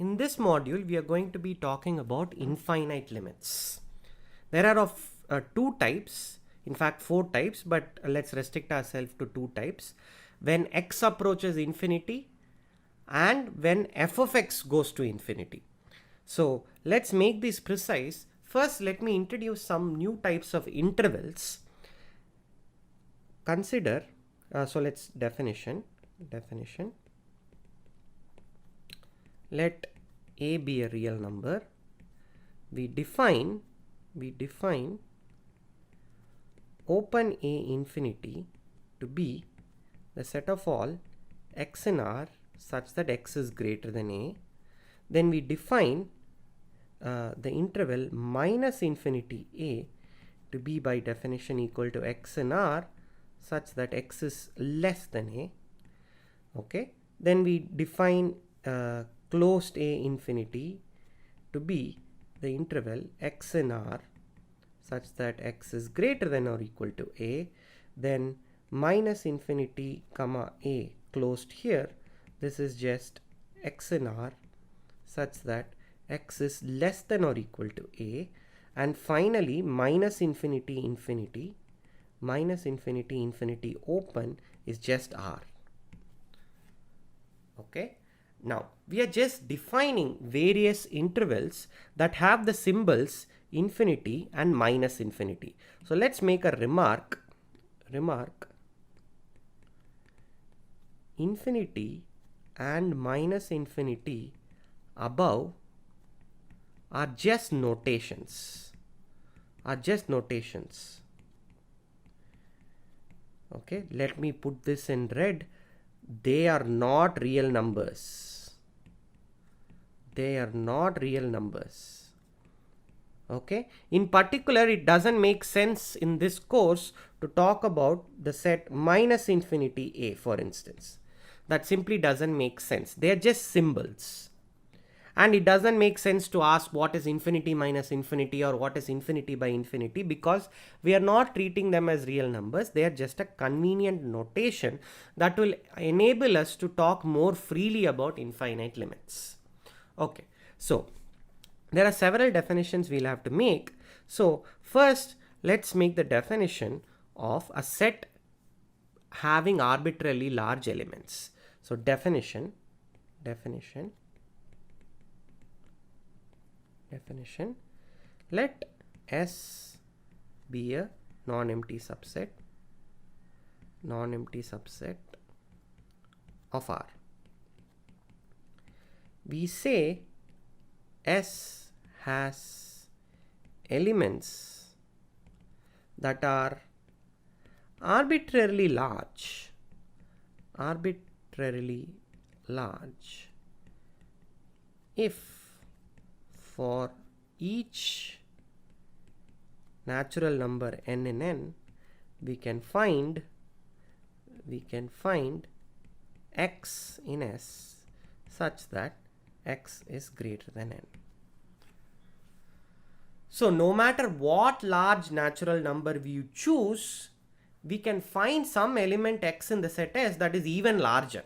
In this module, we are going to be talking about infinite limits. There are of two types, in fact 4 types, but let's restrict ourselves to 2 types. When x approaches infinity and when f of x goes to infinity. So let's make this precise. First, let me introduce some new types of intervals. Consider, so let's definition. Let a be a real number. We define open A infinity to be the set of all x in R such that x is greater than A. Then we define the interval minus infinity A to be by definition equal to x in R such that x is less than A. Okay. Then we define closed A infinity to be the interval x in R such that x is greater than or equal to A. Then minus infinity comma A closed here, this is just x in R such that x is less than or equal to A. And finally minus infinity open is just R. Okay. Now we are just defining various intervals that have the symbols infinity and minus infinity. So let's make a remark. Infinity and minus infinity above are just notations. Okay, let me put this in red. They are not real numbers. Okay, in particular, it doesn't make sense in this course to talk about the set minus infinity A, for instance. That simply doesn't make sense. They are just symbols. And it doesn't make sense to ask what is infinity minus infinity or what is infinity by infinity, because we are not treating them as real numbers. They are just a convenient notation that will enable us to talk more freely about infinite limits. Okay, so there are several definitions we'll have to make. So first, let's make the definition of a set having arbitrarily large elements. So definition, let S be a non-empty subset of R. We say S has elements that are arbitrarily large if for each natural number n in n we can find x in S such that x is greater than n. So no matter what large natural number we choose, we can find some element x in the set S that is even larger.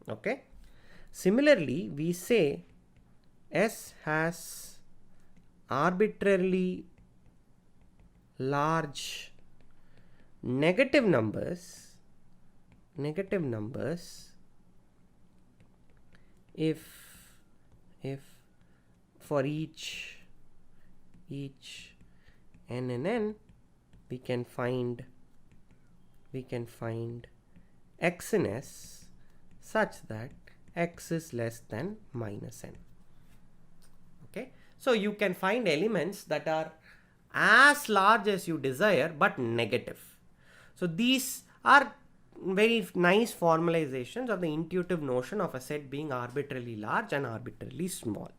Okay. Similarly, we say S has arbitrarily large negative numbers if for each n in n we can find x in S such that x is less than minus n. Okay, so you can find elements that are as large as you desire but negative. So these are very nice formalizations of the intuitive notion of a set being arbitrarily large and arbitrarily small.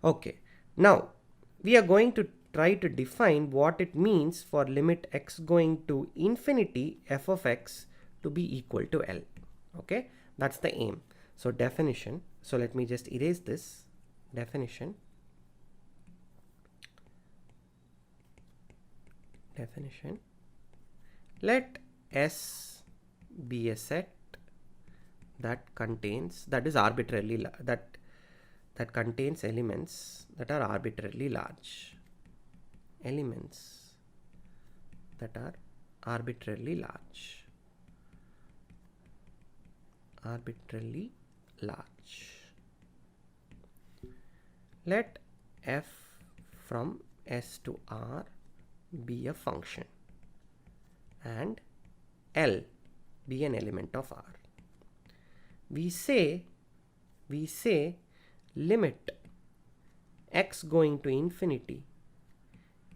Okay, now we are going to try to define what it means for limit x going to infinity f of x to be equal to L. Okay, that's the aim. So definition, so let me just erase this definition. Let S be a set that contains, that is arbitrarily, that that contains elements that are arbitrarily large. Elements that are arbitrarily large. Arbitrarily large. Let f from S to R be a function and L be an element of R. We say limit x going to infinity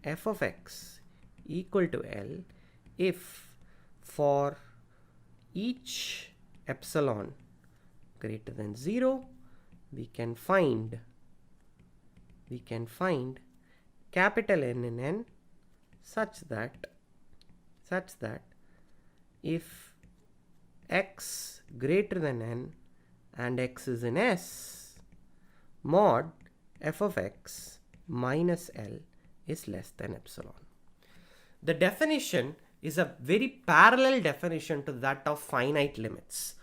f of x equal to L if for each epsilon greater than 0 we can find capital N in N such that if x greater than N and x is in S, mod f of x minus L is less than epsilon. The definition is a very parallel definition to that of finite limits.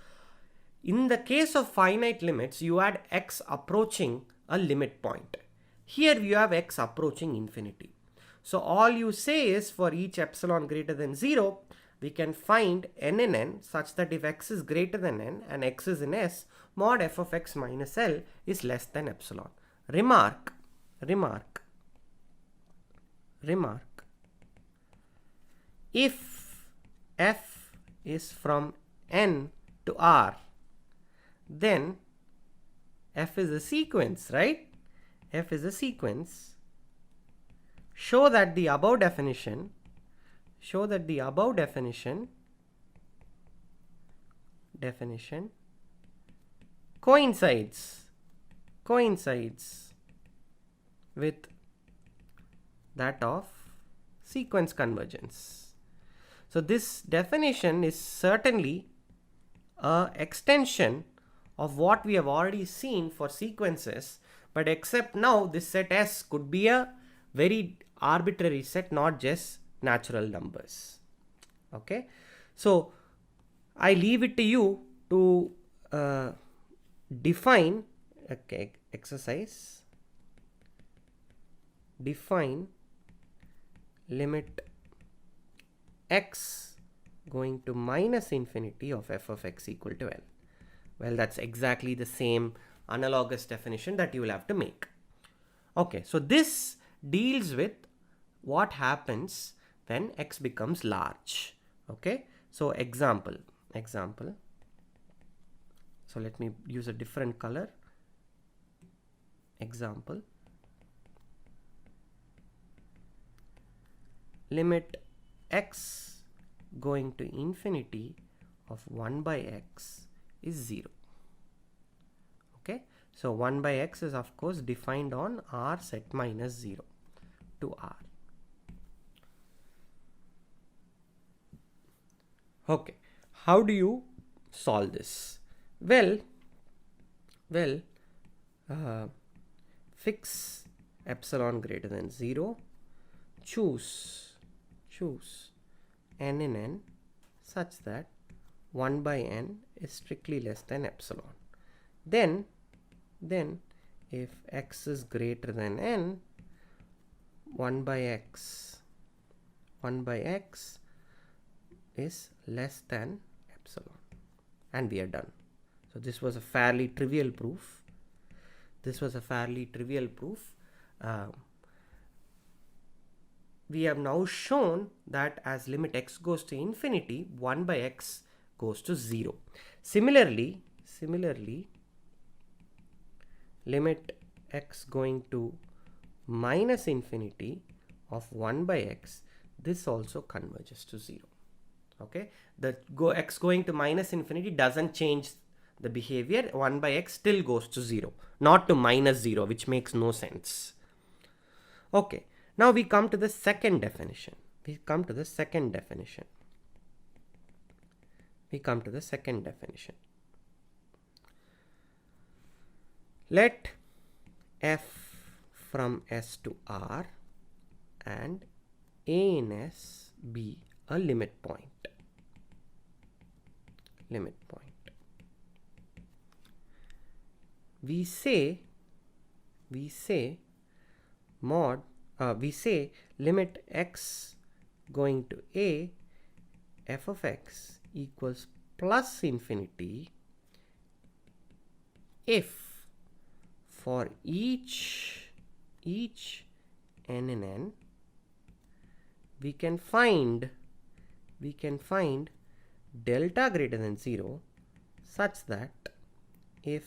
In the case of finite limits, you had x approaching a limit point. Here you have x approaching infinity. So all you say is for each epsilon greater than 0, we can find n in N such that if x is greater than N and x is in S, mod f of x minus L is less than epsilon. Remark. If f is from N to R, then f is a sequence, right? F is a sequence. Show that the above definition coincides with that of sequence convergence. So this definition is certainly an extension of what we have already seen for sequences, but except now this set S could be a very arbitrary set, not just natural numbers. Okay, so I leave it to you to define exercise. Define limit x going to minus infinity of f of x equal to L. Well, that's exactly the same analogous definition that you will have to make. Okay, so this deals with what happens when x becomes large. Okay, so example. So let me use a different color. Example. Limit x going to infinity of 1 by x is 0. Okay, so 1 by x is of course defined on R set minus 0 to R. Okay, how do you solve this? Well, fix epsilon greater than 0, choose n in N such that 1 by N is strictly less than epsilon. Then if x is greater than N, 1 by x is less than epsilon, and we are done. So this was a fairly trivial proof. We have now shown that as limit x goes to infinity, 1 by x goes to 0. Similarly, limit x going to minus infinity of 1 by x, this also converges to 0. Okay, x going to minus infinity doesn't change the behavior. 1 by x still goes to 0, not to minus 0, which makes no sense. Okay, now we come to the second definition. Let f from S to R and A in S be a limit point. We say we say limit x going to a f of x equals plus infinity if for each n in n we can find delta greater than 0 such that if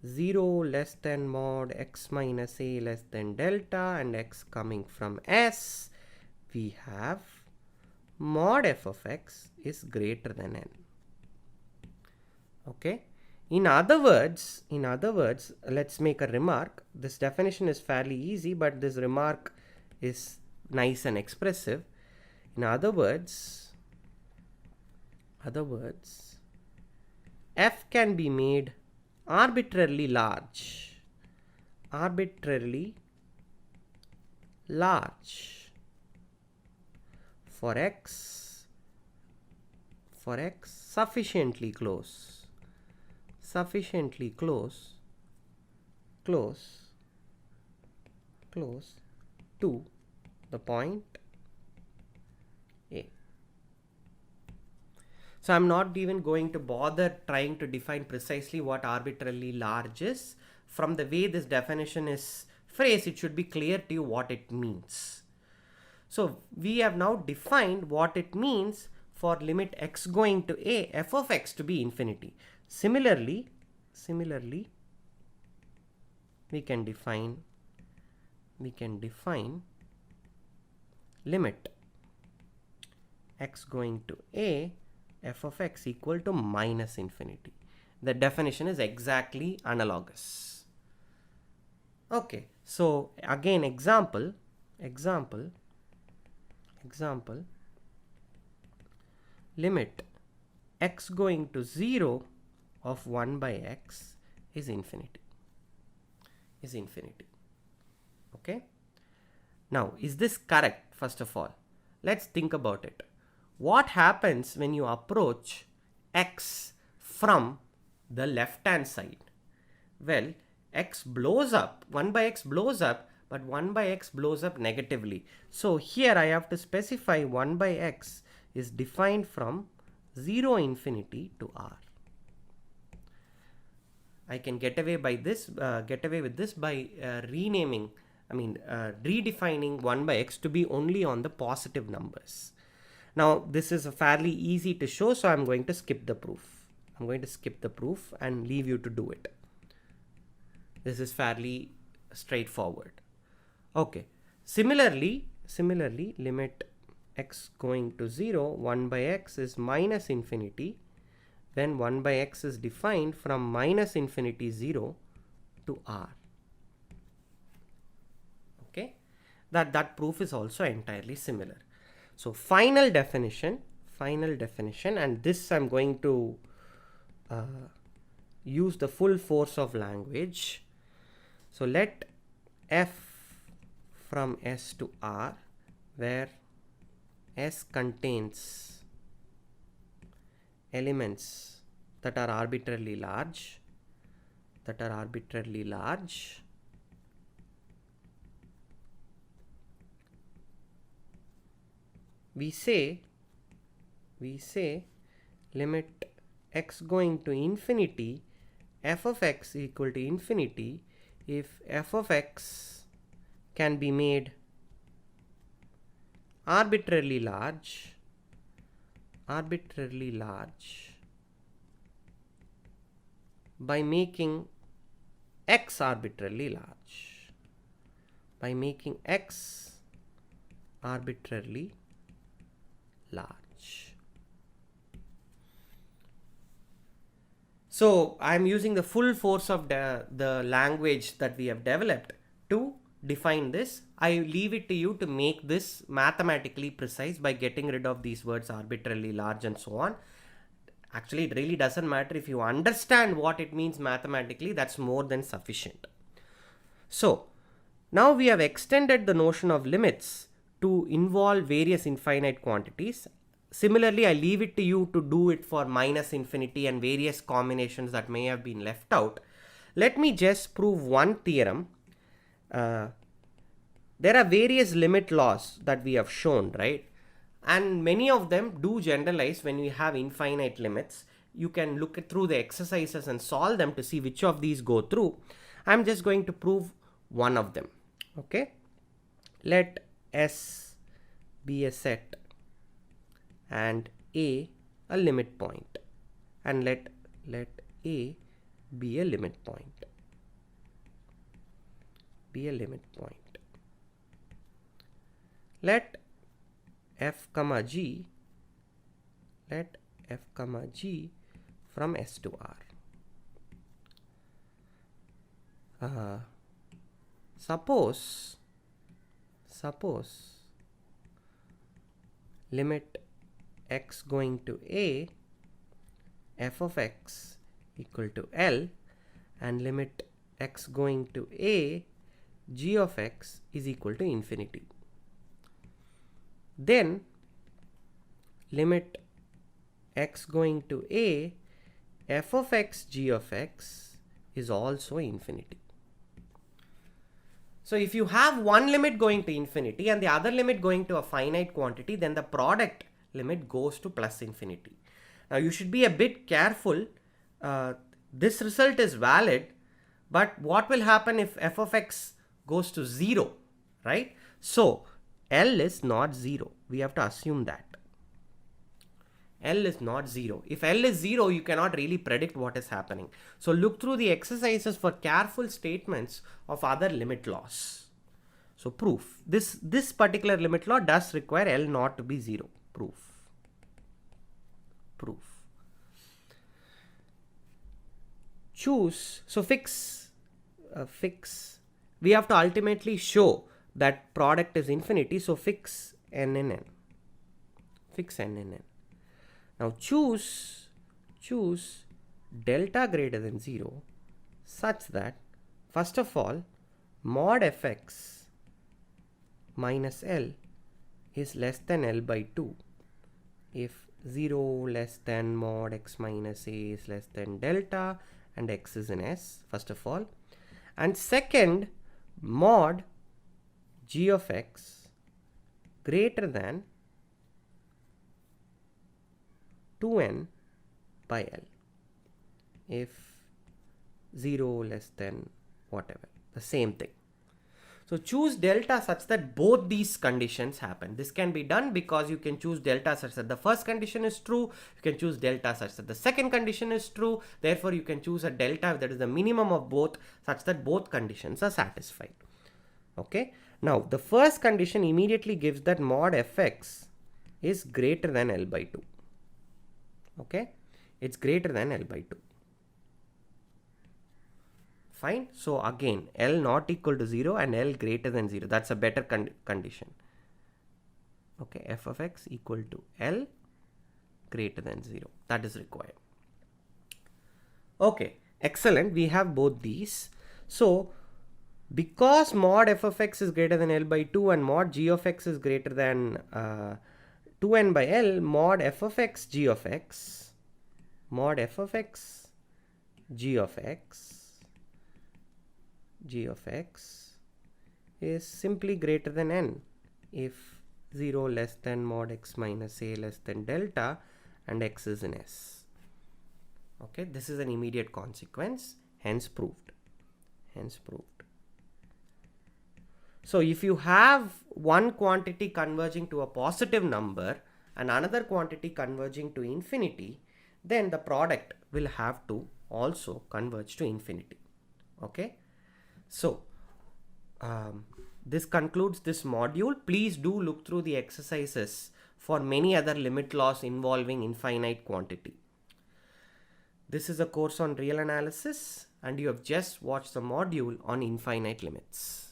0 less than mod x minus a less than delta and x coming from S, we have mod f of x is greater than n. Okay. In other words, let's make a remark. This definition is fairly easy, but this remark is nice and expressive. In other words, f can be made arbitrarily large for x sufficiently close to the point A. So I'm not even going to bother trying to define precisely what arbitrarily large is. From the way this definition is phrased, it should be clear to you what it means. So we have now defined what it means for limit x going to a f of x to be infinity. Similarly, we can define limit x going to a f of x equal to minus infinity. The definition is exactly analogous. Okay, so again example limit x going to 0 of 1 by x is infinity. Okay, now is this correct? First of all, let's think about it. What happens when you approach x from the left hand side? Well, x blows up, 1 by x blows up, but 1 by x blows up negatively. So here I have to specify 1 by x is defined from 0 infinity to r. I can get away with this by redefining 1 by x to be only on the positive numbers. Now this is fairly easy to show, so I'm going to skip the proof. And leave you to do it. This is fairly straightforward. Okay. Similarly, limit x going to 0, 1 by x is minus infinity. Then 1 by x is defined from minus infinity 0 to r. Okay. That proof is also entirely similar. So final definition, and this I'm going to use the full force of language. So let f from S to R, where S contains elements that are arbitrarily large, we say limit x going to infinity f of x equal to infinity if f of x can be made arbitrarily large by making x arbitrarily large, So I'm using the full force of the language that we have developed to define this. I leave it to you to make this mathematically precise by getting rid of these words arbitrarily large and so on. Actually, it really doesn't matter. If you understand what it means mathematically, that's more than sufficient. So now we have extended the notion of limits to involve various infinite quantities. Similarly, I leave it to you to do it for minus infinity and various combinations that may have been left out. let me just prove one theorem. There are various limit laws that we have shown, right? And many of them do generalize when we have infinite limits. You can look through the exercises and solve them to see which of these go through. I'm just going to prove one of them. Okay, let S be a set and A a limit point, and let A be a limit point. Let f comma g from S to R. Suppose limit x going to a, f of x equal to L, and limit x going to a, g of x is equal to infinity. Then limit x going to a, f of x, g of x is also infinity. So if you have one limit going to infinity and the other limit going to a finite quantity, then the product limit goes to plus infinity. Now you should be a bit careful. This result is valid, but what will happen if f of x goes to 0, right? So L is not 0. We have to assume that L is not 0. If L is 0, you cannot really predict what is happening. So look through the exercises for careful statements of other limit laws. So proof. This particular limit law does require L not to be 0. Proof. Choose. So fix. We have to ultimately show that product is infinity. So fix n in n. Now choose delta greater than 0 such that, first of all, mod fx minus L is less than L by 2 if 0 less than mod x minus a is less than delta and x is in S, first of all. And second, mod g of x greater than 2n by L if 0 less than whatever, the same thing. So choose delta such that both these conditions happen. This can be done because you can choose delta such that the first condition is true. You can choose delta such that the second condition is true. Therefore, you can choose a delta that is the minimum of both such that both conditions are satisfied. Okay. Now, the first condition immediately gives that mod fx is greater than L by 2. Okay. It's greater than L by 2. Fine. So again, L not equal to 0 and L greater than 0. That's a better condition. Okay. F of x equal to L greater than 0. That is required. Okay. Excellent. We have both these. So because mod f of x is greater than L by 2 and mod g of x is greater than 2n by L, mod f of x g of x, mod f of x g of x is simply greater than n if 0 less than mod x minus a less than delta and x is in S. Okay, this is an immediate consequence, hence proved. So if you have one quantity converging to a positive number and another quantity converging to infinity, then the product will have to also converge to infinity. Okay. So this concludes this module. Please do look through the exercises for many other limit laws involving infinite quantity. This is a course on real analysis and you have just watched the module on infinite limits.